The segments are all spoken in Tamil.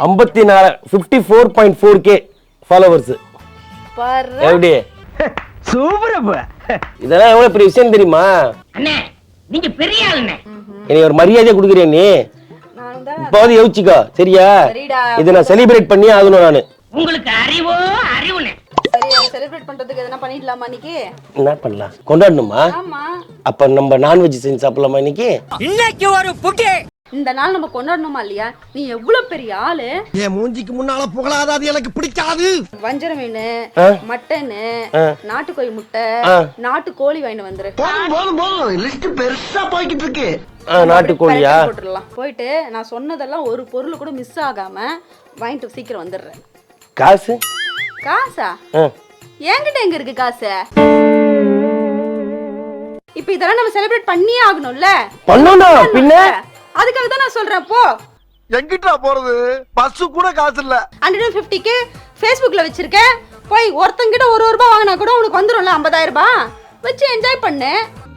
54.4K followers. எப்படி சூப்பர். இதெல்லாம் எவ்வளவு பெரிய விஷயம் தெரியுமா? அண்ணே நீங்க பெரிய ஆளுண்ணே. எனக்கு ஒரு மரியாதை கொடுக்குறியா நீ? இப்போது யோசிச்சுக்கோ சரியா? இதை நான் செலிப்ரேட் பண்ணி ஆகணும் நானு. உங்களுக்கு அறிவோ அறிவுண்ணே. சரி செலிப்ரேட் பண்றதுக்கு எதனா பண்ணிடலாமா இன்னைக்கு? என்ன பண்ணலாம்? கொண்டாடணுமா? ஆமா. அப்ப நம்ம நான்வெஜ் செஞ்சு சாப்பிடலாமா இன்னைக்கு? இன்னைக்கு ஒரு புட்டி. இந்த நாள் நம்ம கொண்டாடணுமா இல்லையா? நீ எவ்வளவு பெரிய ஆளு. என் மூஞ்சிக்கு முன்னால புகழாத, அது எனக்கு பிடிக்காது. வஞ்சர மீன், மட்டன், நாட்டுக்கோழி முட்டை, நாட்டு கோழி வாங்கிட்டு வந்துரு. போதும் லிஸ்ட் பெருசா போய்கிட்டு இருக்கு. நாட்டுக்கோழியா? போட்டுடலாம். போயிட்டு நான் சொன்னதெல்லாம் ஒரு பொருள் கூட மிஸ் ஆகாம வாங்கிட்டு சீக்கிரம் வந்துடுறேன். காசு? காசா? என்கிட்ட எங்க இருக்கு காசு? இப்ப இதெல்லாம் நம்ம செலிப்ரேட் பண்ணியே ஆகணும்ல. பண்ணணும் பின்ன. அதுக்காக தான் நான் சொல்றேன். போ. எங்கிட்டா போறது? பஸ் கூட காசு இல்ல. 150க்கு Facebookல வச்சிருக்கேன். போய் ஒருத்தங்கிட்ட ₹1 வாங்கினா கூட உனக்கு வந்துரும்ல 50,000 ரூபாய். வச்சு என்ஜாய் பண்ணு.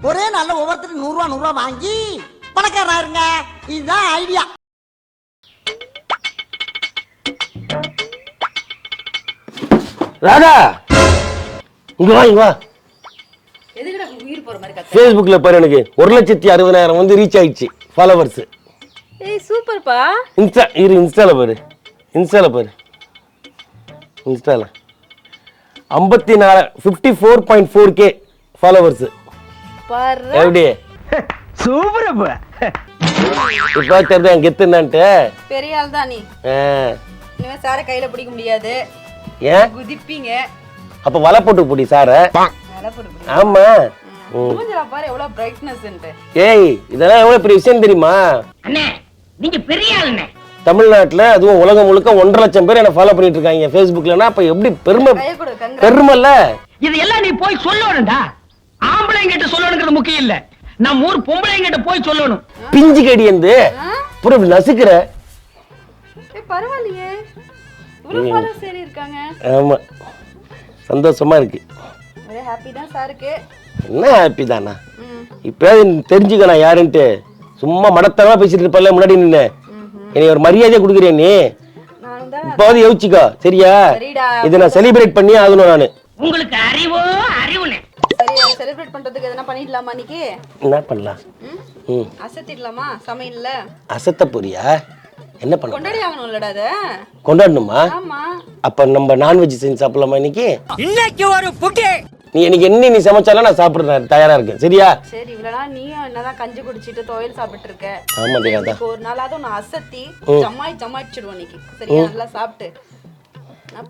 ஒரே நாள்ல ஒவ்வொருத்தருக்கு ₹100 வாங்கி பணக்காரனா இருங்க. இதுதான் ஐடியா. ராதா இங்க வா இங்க வா. எதுக்குடா உயிர் போற மாதிரி கத்த? Facebookல பாரு எனக்கு 1,60,000 வந்து ரீச் ஆயிடுச்சு ஃபாலோவர்ஸ். ஏய் சூப்பர்ப்பா. இன்ஸ்டால பாரு. இன்ஸ்டால 54.4K ஃபாலோவர்ஸ். பாரு. எப்படி சூப்பர். இப்ப தெரியுதா கெத்து என்னன்ட்டு? பெரிய ஆள் தான் நீ. இனிமே சார கையில பிடிக்க முடியாது. ஏன் குதிப்பீங்க. அப்ப வலை போட்டு போடி சார. வலை போட்டு பிடி. ஆமா. மூஞ்சல பாரு எவ்வளவு பிரைட்னஸ்ன்ட்டு. ஏய் இதெல்லாம் எவ்வளவு பெரிய விஷயம் தெரியுமா? அண்ணே நீங்க பெரிய ஆளுண்ணே. தமிழ்நாட்டுல அதுவும் உலகம் முழுக்க 1.5 லட்சம் பேர் என்ன ஃபாலோ பண்ணிட்டு இருக்காங்க Facebookலனா அப்ப எப்படி பெருமைல்ல. இது எல்லாம் நீ போய் சொல்லணும்டா. ஆம்பளைங்கிட்ட சொல்லணுங்கிறது முக்கியம் இல்ல. நம்ம ஊர் பொம்பளைங்கிட்ட போய் சொல்லணும். பிஞ்சு கடி வந்து புறம் நசுக்குற. ஏய் பரவாயில்லையே. இவ்வளவு ஃபாலோவர்ஸ் ஏறி இருக்காங்க. ஆமா சந்தோஷமா இருக்கு. ஒரே ஹாப்பி தான் சாருக்கு. என்ன ஹாப்பி தானா? இப்ப தெரிஞ்சுக்க நான் யாருன்ட்டு. சும்மா மடத்தமா பேசிட்டு இருப்பல முன்னாடி நின்னு. எனக்கு ஒரு மரியாதை கொடுக்குறியா நீ? இப்போது யோசிச்சுக்கோ சரியா? இதை நான் செலிப்ரேட் பண்ணி ஆகணும் நானு. உங்களுக்கு அறிவோ அறிவுண்ணே. சரி செலிப்ரேட் பண்றதுக்கு எதனா பண்ணிடலாமா இன்னைக்கு? என்ன பண்ணலாம்? அசத்திடலாமா சமையல்ல? அசத்த போறியா? என்ன பண்ண? கொண்டாடி ஆகணும்லடா அத. கொண்டாடணுமா? ஆமா. அப்ப நம்ம நான்வெஜ் செஞ்சு சாப்பிடலாமா இன்னைக்கு? இன்னைக்கு ஒரு புட்டி. நீ எனக்கு என்ன நீ சமைச்சாலும் நான் சாப்பிடுறேன் தயாரா இருக்கேன் சரியா? சரி இவ்வளவு நாள் நீயும் என்னதான் கஞ்சி குடிச்சிட்டு துவையல் சாப்பிட்டு இருக்க. ஆமா தேவாதா. ஒரு நாளாவது உன்னை அசத்தி ஜமாயிச்சிடுவோம் இன்னைக்கு சரியா? நல்லா சாப்பிட்டு.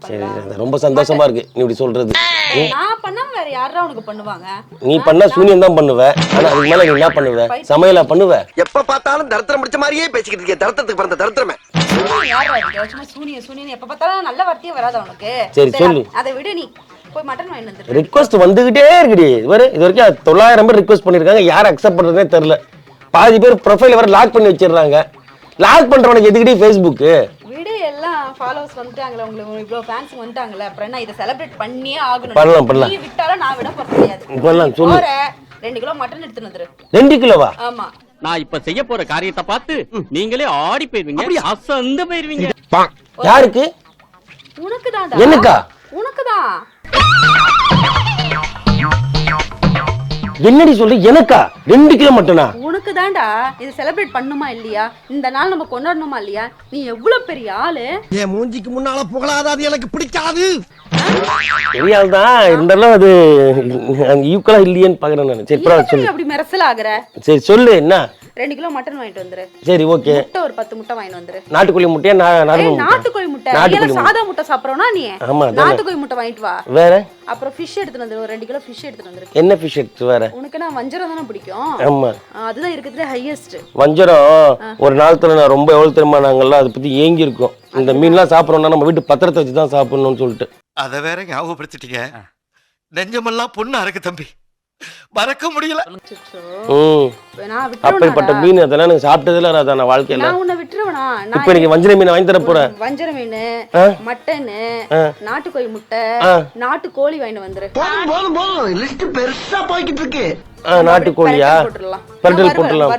சரி ரொம்ப சந்தோஷமா இருக்கு நீ இப்படி சொல்றது. நான் பண்ணாம வேற யாரா உனக்கு பண்ணுவாங்க? நீ பண்ணா சூனியம் தான் பண்ணுவ. ஆனா அதுக்கு மேல நீ என்ன பண்ணுவ? சமையலா பண்ணுவ? எப்ப பார்த்தாலும் தரத்திரம் முடிச்ச மாதிரியே பேசிக்கிட்டு இருக்கே. தரத்திரத்துக்கு பிறந்த தரத்திரமே. யாரா இருக்கு? சும்மா சூனியம் எப்ப பார்த்தாலும் நல்ல வார்த்தையே வராத உனக்கு. சரி சொல்லு. அதை விடு நீ. போய் மட்டன் வாங்கிட்டு வந்துரு. ரிக்வெஸ்ட் வந்துகிட்டே இருக்குடி. இது வரைக்கும் 900 பேர் ரிக்வெஸ்ட் பண்ணிருக்காங்க. யார் அக்செப்ட் பண்றதுனே தெரியல. பாதி பேர் ப்ரொஃபைல் வர லாக் பண்ணி வச்சிடுறாங்க. லாக் பண்றவனுக்கு எதுக்குடி Facebook? விடு எல்லாம் ஃபாலோவர்ஸ் வந்துட்டாங்களே உங்களுக்கு இவ்வளவு ஃபேன்ஸ் வந்துட்டாங்களே. அப்புறம் என்ன இத செலிப்ரேட் பண்ணியே ஆகணும். பண்ணலாம். நீ விட்டால நான் விட போறது கிடையாது. பண்ணலாம் சொல்லு. 2 கிலோ மட்டன் எடுத்துட்டு வந்துரு. 2 கிலோவா? ஆமா. நான் இப்ப செய்ய போற காரியத்தை பார்த்து நீங்களே ஆடி போயிருவீங்க. அசந்து போயிருவீங்க. யாருக்கு? உனக்கு தான்டா. எனக்கா? உனக்கு தான். என்னடி சொல்லு? எனக்கா? 2 கிலோ மட்டனா? உனக்கு தான்டா. இது செலிப்ரேட் பண்ணுமா இல்லையா? இந்த நாள் நம்ம கொண்டாடணுமா இல்லையா? நீ எவ்வளவு பெரிய ஆளு. என் மூஞ்சிக்கு முன்னால புகழாத, அது எனக்கு பிடிக்காது. தெரியாதுதான் இருந்தாலும் அது ஈக்குவலா இல்லையேன்னு பாக்குறேன் நான். சரி பரவாயில்ல சொல்லு. அப்படி மெரசல் ஆகுற. சரி சொல்லு என்ன? 2 கிலோ மட்டன் வாங்கிட்டு வந்துரு. சரி ஓகே. முட்டை ஒரு 10 முட்டை வாங்கிட்டு வந்துரு. நாட்டுக்கோழி முட்டையா? நாட்டுக்கோழி முட்டை. இல்ல சாதா முட்டை சாப்பிறோம்னா நீ? நாட்டுக்கோழி முட்டை வாங்கிட்டு வா. வேற? அப்புறம் ஃபிஷ் எடுத்துட்டு வந்துரு. ஒரு 2 கிலோ ஃபிஷ் எடுத்துட்டு வந்துரு. என்ன ஃபிஷ் எடுத்து வேற? உனக்கு நான் வஞ்சரம் தான பிடிக்கும். ஆமா. அதுதான் இருக்குதுல ஹையஸ்ட். வஞ்சரம் ஒரு நாளத்துல நான் ரொம்ப எவ்வளவு தெரியுமா நாங்கெல்லாம் அதை பத்தி ஏங்கி இருக்கோம். இந்த மீன்லாம் சாப்பிடறோம்னா நம்ம வீட்டு பத்திரத்தை வச்சு தான் சாப்பிடணும்னு சொல்லிட்டு. அதை வேற ஞாபகப்படுத்திட்டீங்க. நெஞ்சமெல்லாம் பொண்ணா இருக்கு தம்பி. மறக்க முடியல. அப்படிப்பட்ட மீன் அதெல்லாம் எனக்கு சாப்பிட்டதுல நான் வாழ்க்கையில. நான் உன்னை விட்டுருவனா? இப்ப எனக்கு வஞ்சர மீன் வாங்கி தர போறேன். வஞ்சர மீன், மட்டன், நாட்டுக்கோழி முட்டை, நாட்டு கோழி வாங்கிட்டு வந்துரு. போதும் லிஸ்ட் பெருசா போய்கிட்டு இருக்கு. நாட்டுக்கோழியா? பெரட்டல் போட்டுடலாம்,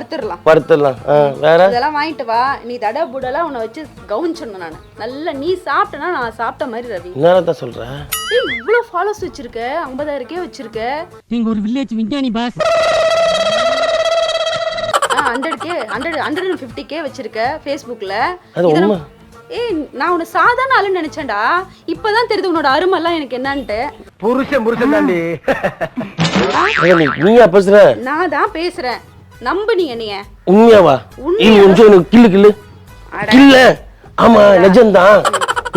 வறுத்துடலாம். வேற இதெல்லாம் வாங்கிட்டு வா. நீ தட புடலாம் உன்னை வச்சு கவனிச்சிடணும். நான் நல்லா நீ சாப்பிட்டனா நான் சாப்பிட்ட மாதிரி ரவி. என்னதான் சொல்ற? இவ்வளவு ஃபாலோஸ் வச்சிருக்க, 50,000 வச்சிருக்க. நீங்க ஒரு வில்லேஜ் விஞ்ஞானி பாஸ். 150K வச்சிருக்க Facebookல. அது உண்மை. நான் உன்னை சாதாரண ஆளுன்னு நினைச்சேன்டா. இப்பதான் தெரியுது உன்னோட அருமெல்லாம் எனக்கு என்னன்ட்டு. புருஷன் தாண்டி. நீயா பேசுற? நான் தான் பேசுறேன். நம்பு நீ என்னைய. உண்மையாவா? கில்லு கில்ல. ஆமா நிஜம்தான்.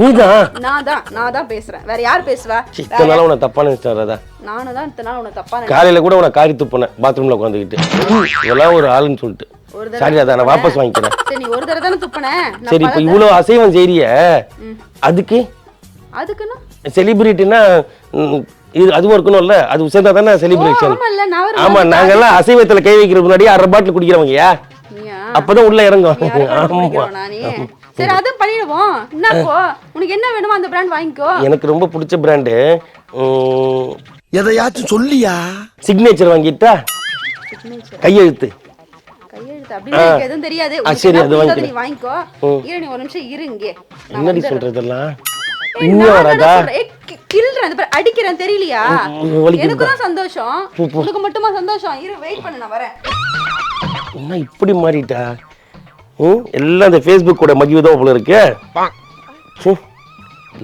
நீதான். நான் தான் பேசுறேன். வேற யார் பேசுவா? இத்தனை நாள் உன தப்பா நினைச்சாரதா? நானும் தான் இத்தனை நாள் உன தப்பா நினைச்சேன். காலையில கூட உன காரி துப்புனேன் பாத்ரூம்ல உட்காந்துக்கிட்டு. இதெல்லாம் ஒரு ஆளுன்னு சொல்லிட்டு. சரி அதான் நான் வாபஸ் வாங்கிக்கிறேன். சரி நீ ஒரு தடவை தானே துப்புன. சரி இப்ப இவ்வளவு அசைவம் செய்றிய அதுக்குன்னா செலிபிரிட்டினா இது அதுவும் இருக்கணும்ல. அது சேர்ந்தா தானே செலிப்ரேஷன். ஆமா நாங்கெல்லாம் அசைவத்துல கை வைக்கிற முன்னாடி 1/2 பாட்டில் குடிக்கிறவங்கயா. அப்பதான் உள்ள இறங்கும். சரி அது பண்ணிடுவோம். என்னப்போ உனக்கு என்ன வேணுமோ அந்த பிராண்ட் வாங்கிக்கோ. எனக்கு ரொம்ப பிடிச்ச பிராண்ட் எதையாச்சும் சொல்லியா? சிக்னேச்சர் வாங்கிட்டா. கையெழுத்து அப்படின்னு எதுவும் தெரியாது. சரி அது நீ வாங்கிக்கோ. இரு நீ ஒரு நிமிஷம் இரு இங்கே. என்னடி சொல்றதெல்லாம் அடிக்கிறேன் தெரியலையா? எனக்கு தான் சந்தோஷம். உனக்கு மட்டுமா சந்தோஷம்? இரு வெயிட் பண்ணு நான் வரேன். என்ன இப்படி மாறிட்டா? எல்லாம் இந்த Facebook கூட மகிழ்வுதான் போல இருக்கு.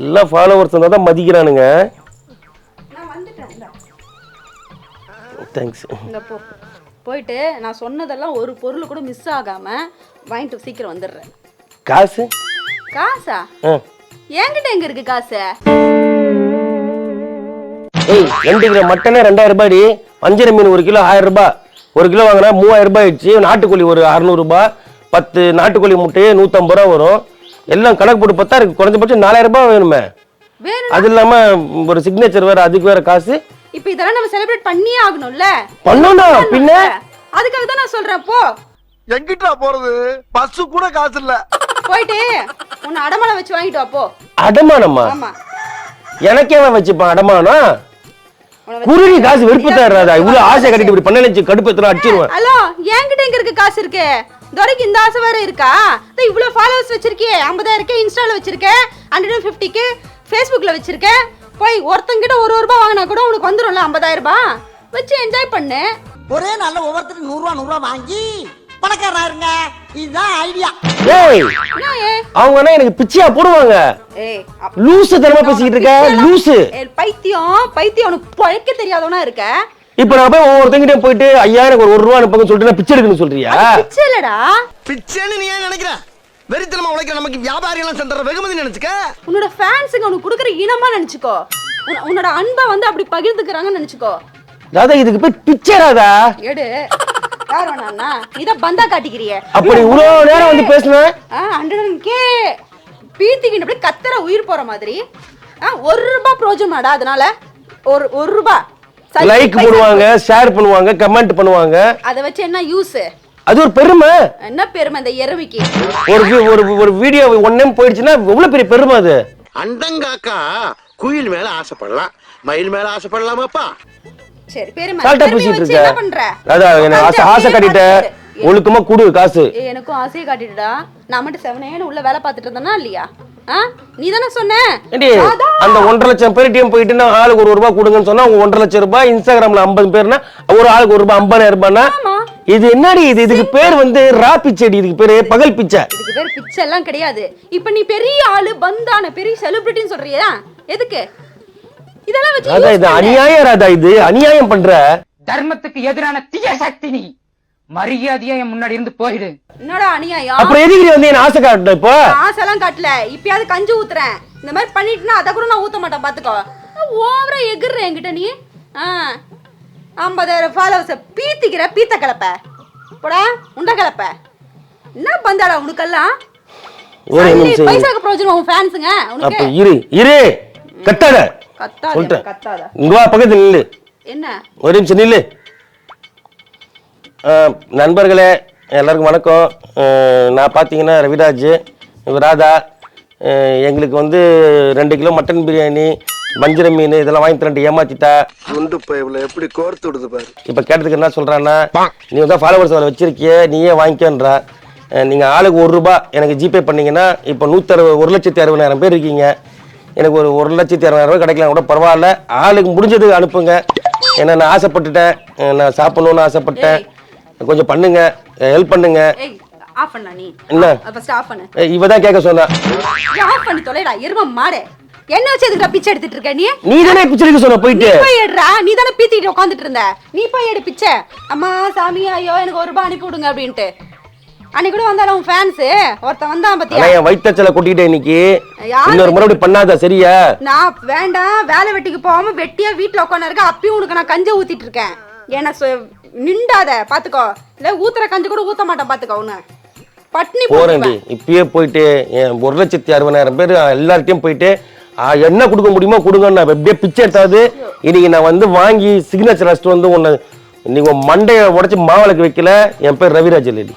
எல்லாம் ஃபாலோவர்ஸ் தான் மதிக்கிறானுங்க. நான் வந்துட்டேன். தேங்க்ஸ். இந்த போ போயிட்டு நான் சொன்னதெல்லாம் ஒரு பொருள் கூட மிஸ் ஆகாம வாங்கிட்டு சீக்கிரம் வந்துடுறேன். காசா? என்கிட்ட எங்க இருக்கு காசு? 2 கிலோ மட்டனே 2000 ரூபாய். வஞ்சர மீன் 1 கிலோ 1000 ரூபாய். 1 கிலோ வாங்கினா 3000 ரூபாய் ஆயிடுச்சு. நாட்டுக்கோழி ஒரு 600 ரூபாய். 10 நாட்டுக்கோழி முட்டையே 150 ரூபா வரும். எல்லாம் கணக்கு போட்டு பார்த்தா இருக்கு குறைஞ்சபட்சம் 4000 ரூபாய் வேணுமே. அது இல்லாம ஒரு சிக்னேச்சர் வேற, அதுக்கு வேற காசு. இப்போ இதெல்லாம் நம்ம செலிப்ரேட் பண்ணியே ஆகணும்ல. பண்ணணும் பின்ன. அதுக்காக தான் நான் சொல்றேன். போ. எங்கிட்டா போறது? பஸ் கூட காசு இல்ல. போயிட்டு உன்னை அடமானம் வச்சு வாங்கிட்டு வா போ. அடமானமா? ஆமா. எனக்கே வச்சுப்பான் அடமானம். குருவி காசு வெறுப்பு தர்றாதா? இவ்வளவு ஆசை கட்டிட்டு இப்படி பண்ணலச்சு கடுப்பத்துல அடிச்சிருவேன். ஹலோ என்கிட்ட எங்க இருக்கு காசு இருக்கு? துரைக்கு இந்த ஆசை வேற இருக்கா? இவ்வளவு ஃபாலோவர்ஸ் வச்சிருக்கே. 50,000 இன்ஸ்டால வச்சிருக்க. 150K Facebookல வச்சிருக்க. போய் ஒருத்தங்கிட்ட 1 ரூபாய் வாங்கினா கூட உனக்கு வந்துரும்ல 50,000 ரூபாய். வச்சு என்ஜாய் பண்ணு. ஒரே நாள்ல ஒவ்வொருத்தருக்கு 100 ரூபா வாங்கி பணக்காரனா இருங்க. இதுதான் ஐடியா. அவங்க எனக்கு பிச்சையா போடுவாங்க. லூசு தரமா பேசிக்கிட்டு இருக்க. லூசு பைத்தியம் உனக்கு பழைக்க தெரியாதவனா இருக்க. இப்ப நான் போய் ஒவ்வொருத்தங்கிட்ட போயிட்டு 5000 ஒரு 1 ரூபா அனுப்புங்க சொல்லிட்டு நான் பிச்சை எடுக்கணும்னு சொல்றியா? பிச்சை இல்லடா. பிச்சைன்னு நீ ஏன் நினைக்கிற? வெறித்தனமா உழைக்கிற நமக்கு வியாபாரி எல்லாம் சந்தர வெகுமதி நினைச்சுக்க. உன்னோட ஃபேன்ஸுங்க உனக்கு கொடுக்குற இனமா நினைச்சுக்கோ. உன்னோட அன்பை வந்து அப்படி பகிர்ந்துக்கறாங்கன்னு நினைச்சுக்கோ. ராதா இதுக்கு பேர் பிச்சை ராதா. எடு. யார் வேணாம்னா இத பந்தா காட்டிக்கிறியே. அப்படி இவ்வளவு நேரம் வந்து பேசுன 100K பீத்திக்கிட்டு அப்படியே கத்தற உயிர் போற மாதிரி. 1 ரூபாய் பிரோஜனமாடா. அதனால ஒரு ரூபாய் லைக் போடுவாங்க, ஷேர் பண்ணுவாங்க, கமெண்ட் பண்ணுவாங்க. அத வச்சு என்ன யூஸ்? அது ஒரு பெருமை. என்ன பெருமை இந்த எருமைக்கு? ஒரு வீடியோ 1 நேம் போயிடுச்சுன்னா எவ்வளவு பெரிய பெருமை அது. அண்டங்காக்கா குயில் மேல ஆசைப்படலாம், மயில் மேல ஆசைப்படலாமாப்பா? சரி பெருமை. சால்ட்டா பேசிட்டு இருக்க. என்ன பண்ற? ராதா எனக்கு ஆசை காட்டிட்ட. ஒழுக்கமா குடு காசு. எனக்கும் ஆசையை காட்டிடுடா. நான் மட்டும் 7 உள்ள வேலை பார்த்துட்டு இருந்தேனா இல்லையா? நீ தானே சொன்ன அந்த 1.5 லட்சம் பேர்ட்டியும் போயிட்டு ஆளுக்கு 1 ரூபாய் கொடுங்கன்னு சொன்னா உங்க 1.5 லட்சம் ரூபாய். இன்ஸ்டாகிராம்ல 50 பேர்னா ஒரு ஆளுக்கு 1 ரூபாய் 50,000 ரூபாய்னா இது என்னடி? இதுக்கு பேர் வந்து ரா பிச்சைடி. இதுக்கு பேரு பகல் பிச்சை. இதுக்கு பேர் பிச்சை எல்லாம் கிடையாது. இப்ப நீ பெரிய ஆளு பந்தான பெரிய செலிபிரிட்டின்னு சொல்றியா? எதுக்கு இதெல்லாம் வச்சு? ராதா இது அநியாயம். ராதா இது அநியாயம் பண்ற. தர்மத்துக்கு எதிரான தீய சக்தி நீ. மரியாதையா என் முன்னாடி இருந்து போயிடு. என்னடா அநியாயம்? அப்புறம் எதுக்கு வந்து என்ன ஆசை காட்டல? இப்போ ஆசைலாம் காட்டல. இப்பயாவது கஞ்சி ஊத்துறேன். இந்த மாதிரி பண்ணிட்டுனா அத கூட நான் ஊத்த மாட்டேன் பாத்துக்கோ. ஓவரா எகுற என்கிட்ட நீ. 50,000 ஃபாலோவர்ஸ் பீத்திக்கிற பீத்த கலப்ப. போடா உண்ட கலப்ப. என்ன பந்தாடா உனக்கெல்லாம்? ஒரு நிமிஷம் பைசாக்கு பிரயோஜனம் உன் ஃபேன்ஸ்ங்க உனக்கு. அப்ப இரு கத்தாத. கத்தாத. இங்க வா பக்கத்துல நில்லு. என்ன? ஒரு நிமிஷம் நில்லு. நண்பர்களே எல்லாருக்கும் வணக்கம். நான் பார்த்தீங்கன்னா ரவிராஜ், ராதா. எங்களுக்கு வந்து 2 கிலோ மட்டன் பிரியாணி, வஞ்சிர மீன் இதெல்லாம் வாங்கி தரேன் ஏமாத்திட்டா. குண்டு பைப்ல எப்படி கோர்த்து விடுது பாரு. இப்ப கேட்டதுக்கு என்ன சொல்றான்னா, நீ வந்து ஃபாலோவர்ஸ் அதில் வச்சிருக்கிய நீயே வாங்கிக்கன்றா. நீங்க ஆளுக்கு ₹1 எனக்கு ஜிபே பண்ணீங்கன்னா இப்போ 1,60,000 பேர் இருக்கீங்க. எனக்கு ஒரு 1,60,000 கிடைக்கலாம் கூட பரவாயில்ல. ஆளுக்கு முடிஞ்சது அனுப்புங்க. ஏன்னா நான் ஆசைப்பட்டுட்டேன், நான் சாப்பிடணும்னு ஆசைப்பட்டேன். கொஞ்சம் பண்ணுங்க, ஹெல்ப் பண்ணுங்க. ஆஃப் பண்ணா நீ என்ன ஃபர்ஸ்ட் ஆஃப் பண்ணு. இவதான் கேட்க சொன்னா. ஆஃப் பண்ணி தொலைடா எரும மாடே. என்ன வச்சு எதுக்கு பிச்சை எடுத்துட்டு இருக்க நீ? நீ தானே பிச்சை எடுக்க சொன்ன போயிட்டு. நீ போய் எடுறா. நீ தானே பீத்திட்டு உட்கார்ந்துட்டு இருந்த. நீ போய் எடு பிச்சை. அம்மா சாமி ஐயோ எனக்கு ₹1 அனுப்பி விடுங்க அப்படின்ட்டு. அன்னைக்கு கூட வந்தாலும் உன் ஃபேன்ஸ் ஒருத்தன் வந்தான் பாத்தியா? என் வயித்தச்சல கொட்டிட்டேன் இன்னைக்கு. இன்னொரு முறை பண்ணாத சரியா? நான் வேண்டாம், வேலை வெட்டிக்கு போகாம வெட்டியா வீட்டுல உட்காந்து இருக்க. அப்பயும் உனக்கு நான் கஞ்ச ஊத்திட்டு இருக்கேன். ஏன்னா நின்றாத பாத்துக்கோ. இல்ல ஊத்துற கஞ்சி கூட ஊத்த மாட்டேன் பாத்துக்கோ. உன்ன பட்னி போறேன்டி. இப்பயே போயிட்டு 1,60,000 பேர் எல்லார்ட்டையும் போயிட்டு என்ன கொடுக்க முடியுமோ கொடுங்கன்னு நான் எப்படியே பிச்சை எடுத்தாது. இன்னைக்கு நான் வந்து வாங்கி சிக்னேச்சர் அடிச்சுட்டு வந்து உன்னை இன்னைக்கு மண்டையை உடைச்சு மாவளுக்கு வைக்கல. என் பேர் ரவிராஜ் இல்லடி.